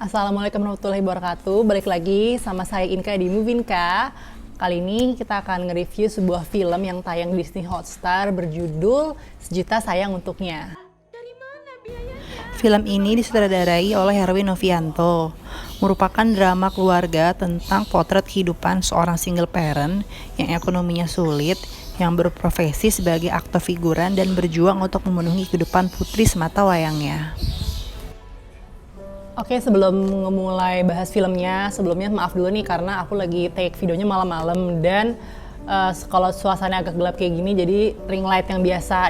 Assalamualaikum warahmatullahi wabarakatuh. Balik lagi sama saya Inka di Movinka. Kali ini kita akan nge-review sebuah film yang tayang di Disney Hotstar berjudul Sejuta Sayang Untuknya. Film ini disutradarai oleh Herwin Novianto, merupakan drama keluarga tentang potret kehidupan seorang single parent yang ekonominya sulit, yang berprofesi sebagai aktor figuran dan berjuang untuk memenuhi kehidupan putri semata wayangnya. Oke, sebelum mulai bahas filmnya, sebelumnya maaf dulu nih karena aku lagi take videonya malam-malam dan kalau suasana agak gelap kayak gini, jadi ring light yang biasa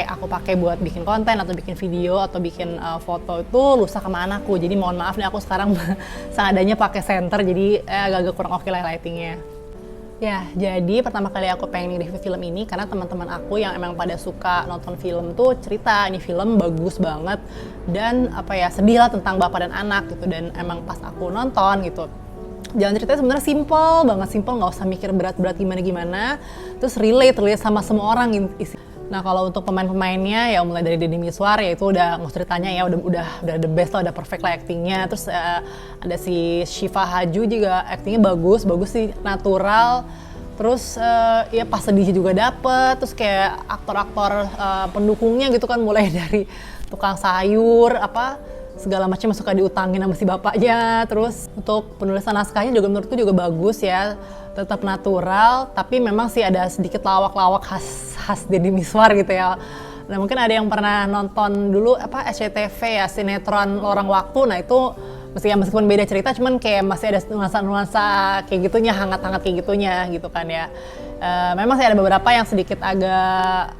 aku pakai buat bikin konten atau bikin video atau bikin foto itu rusak sama anakku. Jadi mohon maaf nih, aku sekarang seadanya pakai senter, jadi agak-agak kurang oke lah lightingnya. Ya, jadi pertama kali aku pengen review film ini karena teman-teman aku yang emang pada suka nonton film tuh cerita ini film bagus banget dan sedih lah tentang bapak dan anak gitu, dan emang pas aku nonton gitu, jalan ceritanya sebenarnya simple, nggak usah mikir berat-berat gimana-gimana, terus relate sama semua orang isi. Nah, kalau untuk pemain-pemainnya ya mulai dari Deddy Mizwar, ya itu udah nggak usah ditanya ya, udah the best lah, udah perfect lah actingnya. Terus ada si Syifa Haju juga actingnya bagus sih, natural. Terus ya pas sedih juga dapet. Terus kayak aktor-aktor pendukungnya gitu kan, mulai dari tukang sayur segala macam suka diutangin sama si bapaknya. Terus untuk penulisan naskahnya juga menurutku juga bagus ya, tetap natural, tapi memang sih ada sedikit lawak-lawak khas Deddy Mizwar gitu ya. Nah, mungkin ada yang pernah nonton dulu SCTV ya, sinetron Lorong Waktu. Nah, itu meskipun beda cerita, cuman kayak masih ada nuansa-nuansa kayak gitunya, hangat-hangat kayak gitunya gitu kan ya. Memang sih ada beberapa yang sedikit agak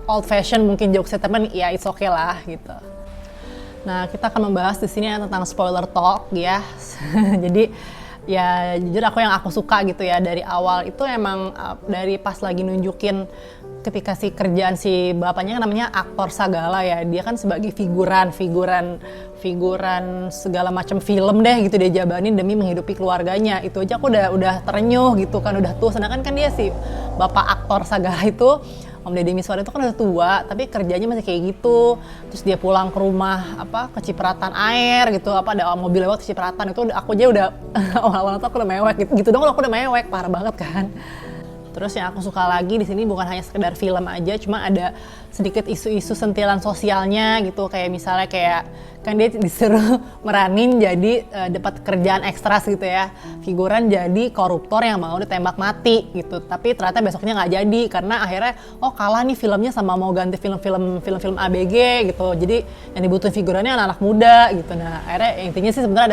old fashion mungkin jokesnya, tapi ya it's okay lah gitu. Nah, kita akan membahas di sini tentang spoiler talk ya. Jadi ya jujur aku suka gitu ya, dari awal itu emang dari pas lagi nunjukin ketika si kerjaan si bapaknya kan namanya aktor Sagala ya, dia kan sebagai figuran segala macam film deh gitu dia jabanin demi menghidupi keluarganya. Itu aja aku udah terenyuh gitu kan, udah tua. Sedangkan kan dia si bapak aktor Sagala itu, Om Deddy Mizwar itu kan udah tua, tapi kerjanya masih kayak gitu. Terus dia pulang ke rumah kecipratan air gitu, ada mobil lewat kecipratan, itu aku aja udah awal-awal tuh aku udah mewek gitu dong, aku udah mewek parah banget kan. Terus yang aku suka lagi di sini bukan hanya sekedar film aja, cuma ada sedikit isu-isu sentilan sosialnya gitu, kayak misalnya kan dia disuruh meranin jadi dapat kerjaan ekstras gitu ya, figuran jadi koruptor yang mau ditembak mati gitu, tapi ternyata besoknya nggak jadi karena akhirnya kalah nih filmnya sama mau ganti film ABG gitu, jadi yang dibutuhin figurannya anak-anak muda gitu. Nah, akhirnya intinya sih sebenarnya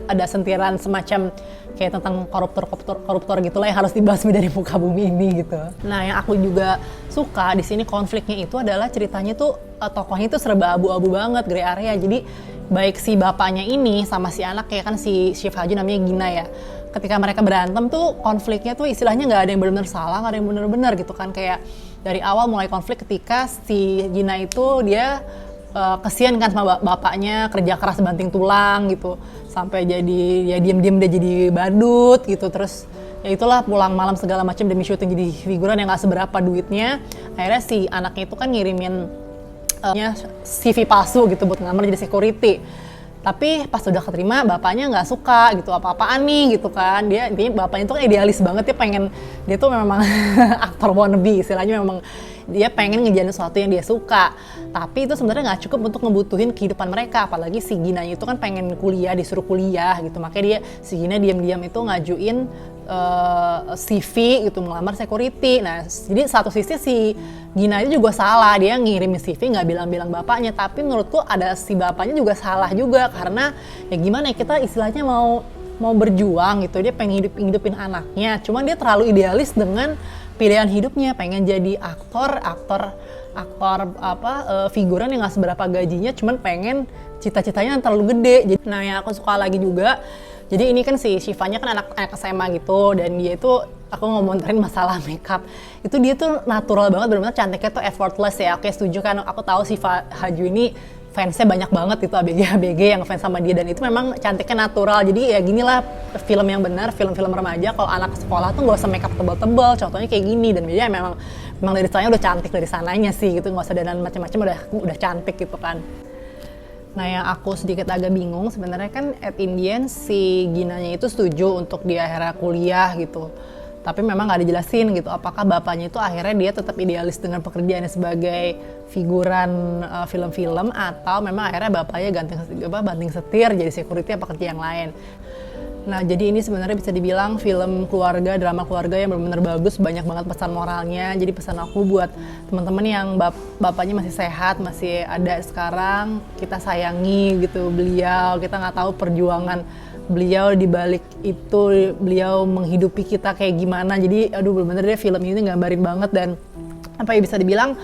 ada sentilan semacam kayak tentang koruptor gitulah yang harus dibasmi dari muka bumi ini gitu. Nah, yang aku juga suka di sini konfliknya itu adalah ceritanya tuh tokohnya tuh serba abu-abu banget, gray area. Jadi baik si bapaknya ini sama si anak ya kan, si Syifa Haju namanya Gina ya. Ketika mereka berantem tuh konfliknya tuh istilahnya nggak ada yang benar-benar salah, nggak ada yang benar-benar gitu kan. Kayak dari awal mulai konflik ketika si Gina itu dia kesian kan sama bapaknya, kerja keras banting tulang gitu, sampai jadi ya diem-diem dia jadi badut gitu. Terus ya itulah pulang malam segala macam demi syuting jadi figuran yang nggak seberapa duitnya. Akhirnya si anaknya itu kan ngirimin CV palsu gitu buat ngelamar jadi security. Tapi pas udah keterima bapaknya nggak suka gitu, apa-apaan nih gitu kan. Intinya bapaknya itu kan idealis banget, dia tuh memang aktor wannabe istilahnya, memang dia pengen ngejalan sesuatu yang dia suka. Tapi itu sebenarnya nggak cukup untuk ngebutuhin kehidupan mereka, apalagi si Ginanya itu kan pengen kuliah, disuruh kuliah gitu. Makanya si Gina diam-diam itu ngajuin CV gitu melamar security. Nah, jadi satu sisi si Gina itu juga salah, dia ngirimin CV nggak bilang-bilang bapaknya, tapi menurutku ada si bapaknya juga salah juga, karena ya gimana ya, kita istilahnya mau berjuang gitu, dia pengen hidupin anaknya, cuman dia terlalu idealis dengan pilihan hidupnya, pengen jadi aktor figuran yang nggak seberapa gajinya, cuman pengen cita-citanya yang terlalu gede. Jadi, nah yang aku suka lagi juga, jadi ini kan si Syifanya kan anak SMA gitu, dan dia itu, aku ngomongin masalah makeup, itu dia tuh natural banget, benar-benar cantiknya tuh effortless ya. Oke, setuju kan, aku tahu Syifa Haju ini fansnya banyak banget itu, ABG yang fans sama dia, dan itu memang cantiknya natural. Jadi ya ginilah film yang benar, film-film remaja kalau anak sekolah tuh nggak usah makeup tebal-tebal, contohnya kayak gini. Dan dia memang dari sananya udah cantik dari sananya sih gitu, nggak usah dandan macam-macam, udah cantik gitu kan. Nah, yang aku sedikit agak bingung sebenarnya kan at Indian si Ginanya itu setuju untuk dia akhirnya kuliah gitu. Tapi memang nggak dijelasin gitu apakah bapaknya itu akhirnya dia tetap idealis dengan pekerjaannya sebagai figuran film-film atau memang akhirnya bapaknya banting setir jadi security apa kerja yang lain. Nah, jadi ini sebenarnya bisa dibilang film keluarga, drama keluarga yang benar-benar bagus, banyak banget pesan moralnya. Jadi pesan aku buat teman-teman yang bapaknya masih sehat, masih ada sekarang, kita sayangi gitu beliau. Kita nggak tahu perjuangan beliau di balik itu, beliau menghidupi kita kayak gimana. Jadi aduh benar-benar deh film ini gambarin banget dan apa ya bisa dibilang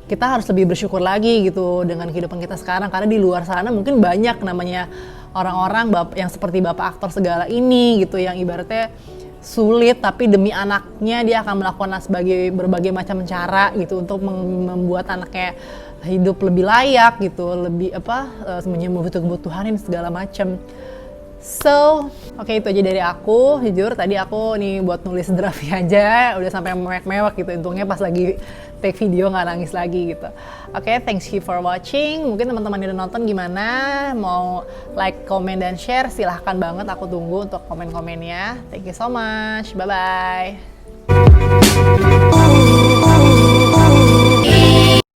kita harus lebih bersyukur lagi gitu dengan kehidupan kita sekarang karena di luar sana mungkin banyak namanya orang-orang yang seperti bapak aktor segala ini gitu yang ibaratnya sulit tapi demi anaknya dia akan melakukan berbagai macam cara gitu untuk membuat anaknya hidup lebih layak gitu, lebih memenuhi kebutuhan ini segala macam. So, oke itu aja dari aku. Jujur tadi aku nih buat nulis draftnya aja udah sampai mewek-mewek gitu. Untungnya pas lagi take video nggak nangis lagi gitu. Oke, thanks you for watching. Mungkin teman-teman yang udah nonton gimana? Mau like, comment, dan share? Silahkan banget. Aku tunggu untuk komen-komennya. Thank you so much. Bye-bye.